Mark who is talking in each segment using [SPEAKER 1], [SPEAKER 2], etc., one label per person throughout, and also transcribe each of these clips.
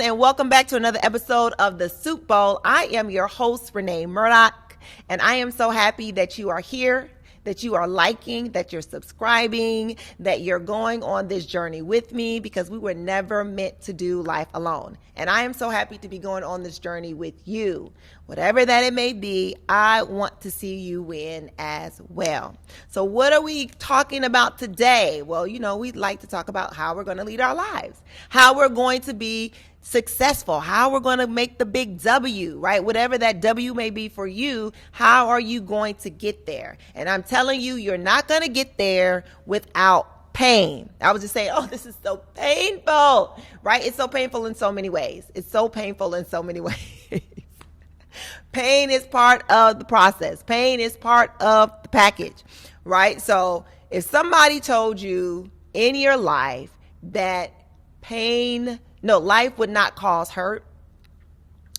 [SPEAKER 1] and welcome back to another episode of the Soup Bowl. I am your host, Renee Murdoch, and I am so happy that you are here, that you are liking, that you're subscribing, that you're going on this journey with me, because we were never meant to do life alone. And I am so happy to be going on this journey with you. Whatever that it may be, I want to see you win as well. So what are we talking about today? Well, we'd like to talk about how we're going to lead our lives, how we're going to be successful, how we're going to make the big W, right? Whatever that W may be for you, how are you going to get there? And I'm telling you, you're not going to get there without pain. I was just saying, oh, this is so painful, right? It's so painful in so many ways. It's so painful in so many ways. Pain is part of the process. Pain is part of the package, right? So if somebody told you in your life that life would not cause hurt,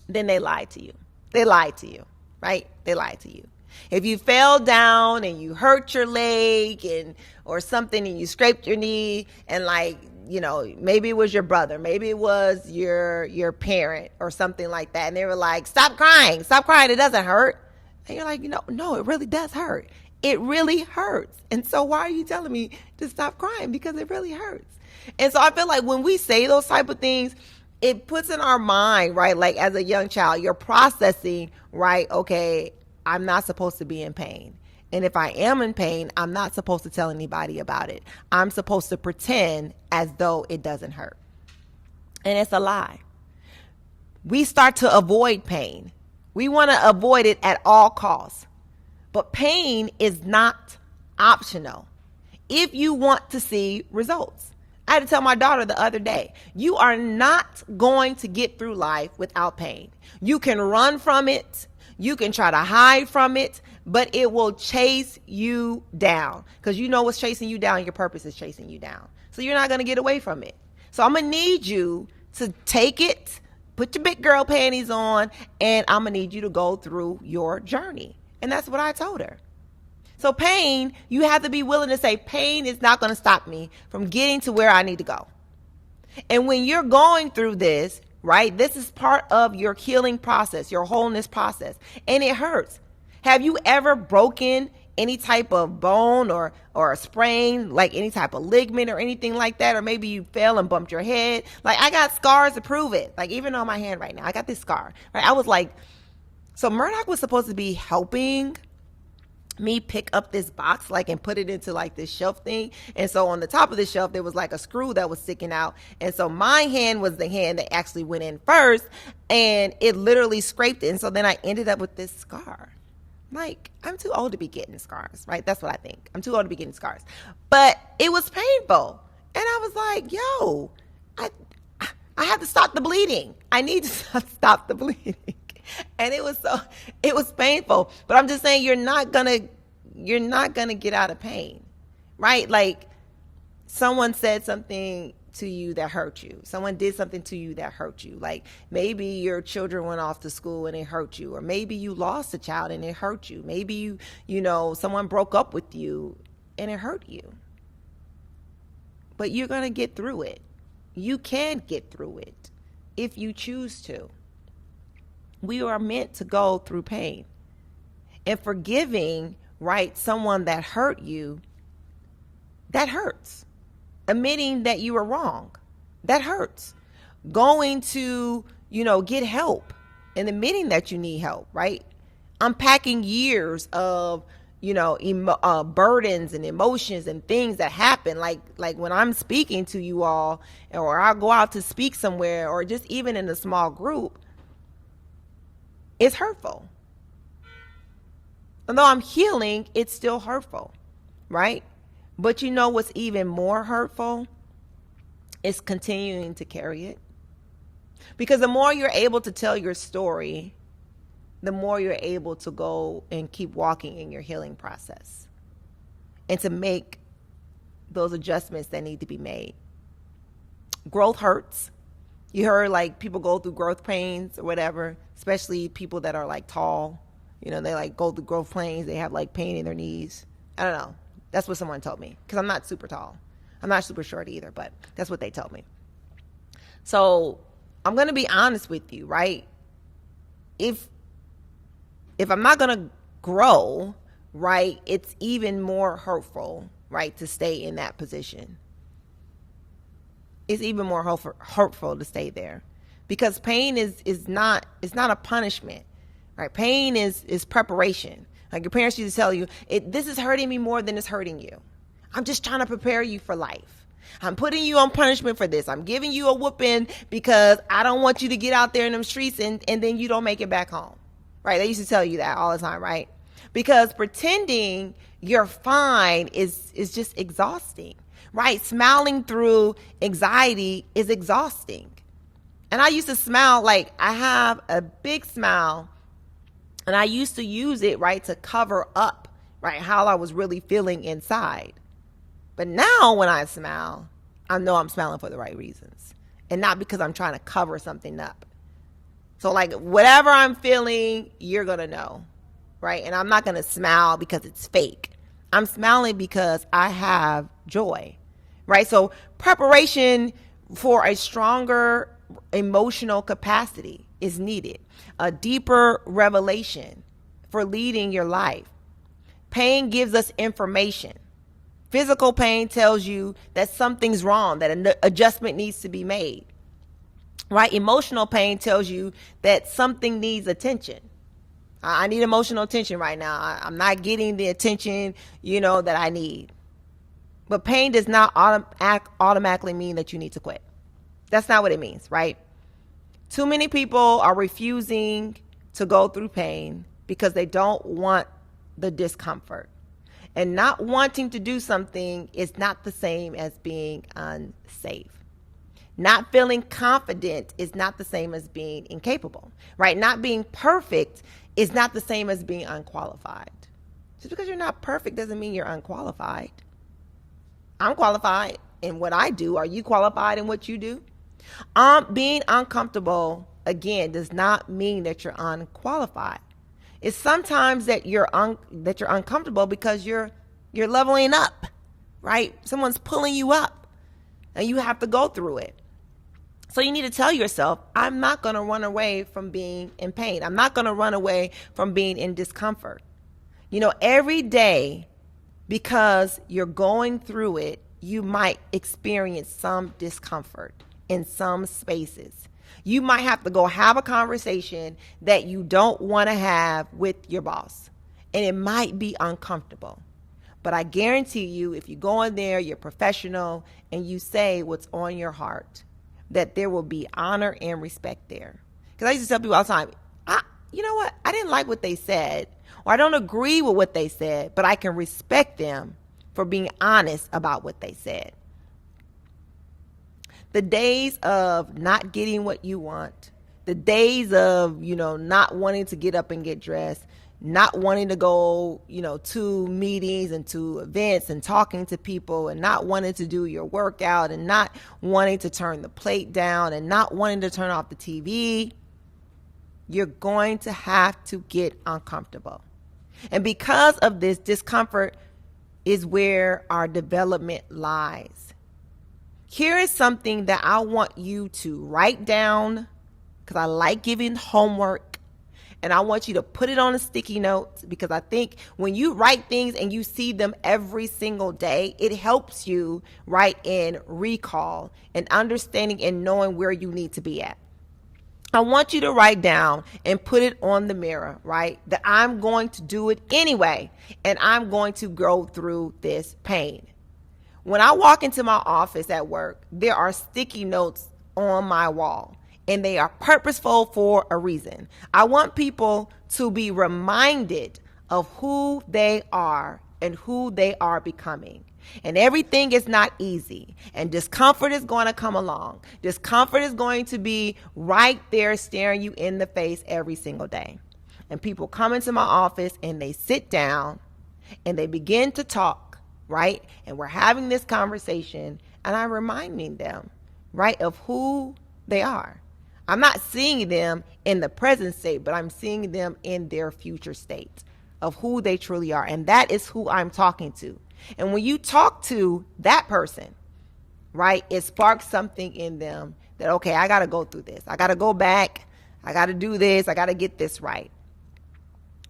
[SPEAKER 1] then they lied to you. They lied to you, right? They lied to you. If you fell down and you hurt your leg or something and you scraped your knee and maybe it was your brother, maybe it was your parent or something like that. And they were like, stop crying, it doesn't hurt. And you're like, no, it really does hurt. It really hurts. And so why are you telling me to stop crying? Because it really hurts. And so I feel like when we say those type of things, it puts in our mind, right? Like as a young child, you're processing, right? Okay, I'm not supposed to be in pain. And if I am in pain, I'm not supposed to tell anybody about it. I'm supposed to pretend as though it doesn't hurt. And it's a lie. We start to avoid pain. We want to avoid it at all costs. But pain is not optional if you want to see results. I had to tell my daughter the other day, you are not going to get through life without pain. You can run from it. You can try to hide from it, but it will chase you down, because you know what's chasing you down. Your purpose is chasing you down. So you're not going to get away from it. So I'm going to need you to take it, put your big girl panties on, and I'm going to need you to go through your journey. And that's what I told her. So pain, you have to be willing to say, pain is not going to stop me from getting to where I need to go. And when you're going through this, right, this is part of your healing process, your wholeness process, and it hurts. Have you ever broken any type of bone or a sprain, like any type of ligament or anything like that? Or maybe you fell and bumped your head. Like, I got scars to prove it. Like, even on my hand right now, I got this scar, right? I was like, so Murdoch was supposed to be helping me pick up this box, and put it into this shelf thing. And so on the top of the shelf, there was a screw that was sticking out. And so my hand was the hand that actually went in first, and it literally scraped it. And so then I ended up with this scar. I'm too old to be getting scars, right? That's what I think. I'm too old to be getting scars. But it was painful. And I was like, yo, I have to stop the bleeding. I need to stop the bleeding. And it was painful. But I'm just saying, you're not gonna get out of pain, right? Like, someone said something to you that hurt you. Someone did something to you that hurt you. Like, maybe your children went off to school and it hurt you, or maybe you lost a child and it hurt you. Maybe someone broke up with you and it hurt you. But you're gonna get through it. You can get through it if you choose to. We are meant to go through pain. And forgiving, right, someone that hurt you, that hurts. Admitting that you were wrong, that hurts. Going to, get help and admitting that you need help, right? Unpacking years of, burdens and emotions and things that happen. Like when I'm speaking to you all, or I'll go out to speak somewhere, or just even in a small group, it's hurtful. Although I'm healing, it's still hurtful, right? But what's even more hurtful is continuing to carry it. Because the more you're able to tell your story, the more you're able to go and keep walking in your healing process and to make those adjustments that need to be made. Growth hurts. You heard people go through growth pains or whatever, especially people that are tall. They go through growth pains. They have pain in their knees. I don't know. That's what someone told me, because I'm not super tall. I'm not super short either, but that's what they told me. So I'm going to be honest with you, right? If I'm not going to grow, right, it's even more hurtful, right, to stay in that position. It's even more hurtful to stay there, because pain is not a punishment, right? Pain is preparation. Like your parents used to tell you, this is hurting me more than it's hurting you. I'm just trying to prepare you for life. I'm putting you on punishment for this. I'm giving you a whooping because I don't want you to get out there in them streets and then you don't make it back home, right? They used to tell you that all the time, right? Because pretending you're fine is just exhausting, right? Smiling through anxiety is exhausting. And I used to smile, like I have a big smile, and I used to use it, right, to cover up, right, how I was really feeling inside. But now when I smile, I know I'm smiling for the right reasons and not because I'm trying to cover something up. So like whatever I'm feeling, you're going to know, right? And I'm not going to smile because it's fake. I'm smiling because I have joy, right? So preparation for a stronger emotional capacity is needed. A deeper revelation for leading your life. Pain gives us information. Physical pain tells you that something's wrong, that an adjustment needs to be made, right? Emotional pain tells you that something needs attention. I need emotional attention right now. I'm not getting the attention, that I need. But pain does not automatically mean that you need to quit. That's not what it means, right? Too many people are refusing to go through pain because they don't want the discomfort. And not wanting to do something is not the same as being unsafe. Not feeling confident is not the same as being incapable, right? Not being perfect is not the same as being unqualified. Just because you're not perfect doesn't mean you're unqualified. I'm qualified in what I do. Are you qualified in what you do? Being uncomfortable, again, does not mean that you're unqualified. It's sometimes that you're uncomfortable because you're leveling up, right? Someone's pulling you up and you have to go through it. So you need to tell yourself, I'm not going to run away from being in pain. I'm not going to run away from being in discomfort. Every day, because you're going through it, you might experience some discomfort in some spaces. You might have to go have a conversation that you don't want to have with your boss. And it might be uncomfortable. But I guarantee you, if you go in there, you're professional, and you say what's on your heart, that there will be honor and respect there. Because I used to tell people all the time, you know what? I didn't like what they said, or I don't agree with what they said, but I can respect them for being honest about what they said. The days of not getting what you want, the days of, not wanting to get up and get dressed, not wanting to go, to meetings and to events and talking to people and not wanting to do your workout and not wanting to turn the plate down and not wanting to turn off the TV, you're going to have to get uncomfortable. And because of this, discomfort is where our development lies. Here is something that I want you to write down, because I like giving homework, and I want you to put it on a sticky note, because I think when you write things and you see them every single day, it helps you write in recall and understanding and knowing where you need to be at. I want you to write down and put it on the mirror, right? That I'm going to do it anyway, and I'm going to go through this pain. When I walk into my office at work, there are sticky notes on my wall, and they are purposeful for a reason. I want people to be reminded of who they are and who they are becoming. And everything is not easy, and discomfort is going to come along. Discomfort is going to be right there staring you in the face every single day. And people come into my office and they sit down and they begin to talk, right? And we're having this conversation, and I'm reminding them, right, of who they are. I'm not seeing them in the present state, but I'm seeing them in their future state of who they truly are. And that is who I'm talking to. And when you talk to that person, right, it sparks something in them that, okay, I got to go through this. I got to go back. I got to do this. I got to get this right.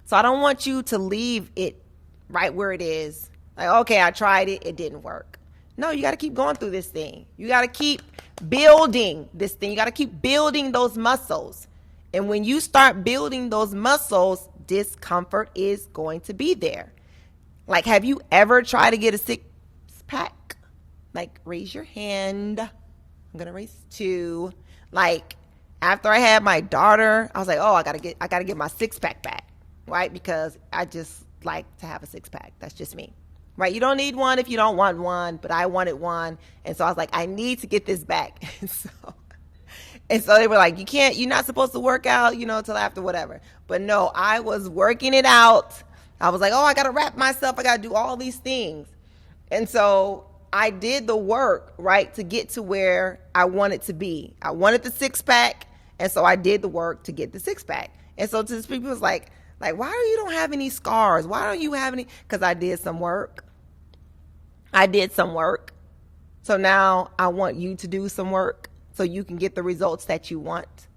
[SPEAKER 1] So I don't want you to leave it right where it is. Like, okay, I tried it. It didn't work. No, you got to keep going through this thing. You got to keep building this thing. You got to keep building those muscles. And when you start building those muscles, discomfort is going to be there. Like, have you ever tried to get a six pack? Like, raise your hand. I'm going to raise 2. Like, after I had my daughter, I was like, oh, I got to get my 6-pack back, right? Because I just like to have a 6-pack. That's just me. Right? You don't need one if you don't want one, but I wanted one. And so I was like, I need to get this back. And so they were like, you're not supposed to work out, till after whatever. But no, I was working it out. I was like, oh, I got to wrap myself. I got to do all these things. And so I did the work, right, to get to where I wanted to be. I wanted the 6-pack. And so I did the work to get the 6-pack. And so to this people was like, why do you don't have any scars? Why don't you have any? Because I did some work. So now I want you to do some work so you can get the results that you want.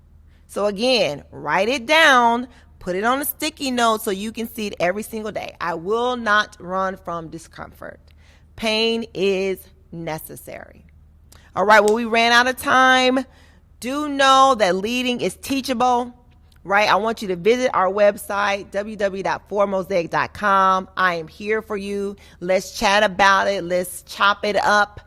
[SPEAKER 1] So again, write it down, put it on a sticky note so you can see it every single day. I will not run from discomfort. Pain is necessary. All right, well, we ran out of time. Do know that leading is teachable. Right? I want you to visit our website, www.4mosaic.com. I am here for you. Let's chat about it. Let's chop it up.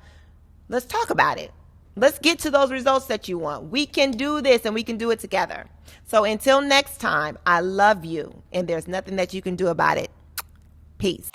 [SPEAKER 1] Let's talk about it. Let's get to those results that you want. We can do this and we can do it together. So until next time, I love you and there's nothing that you can do about it. Peace.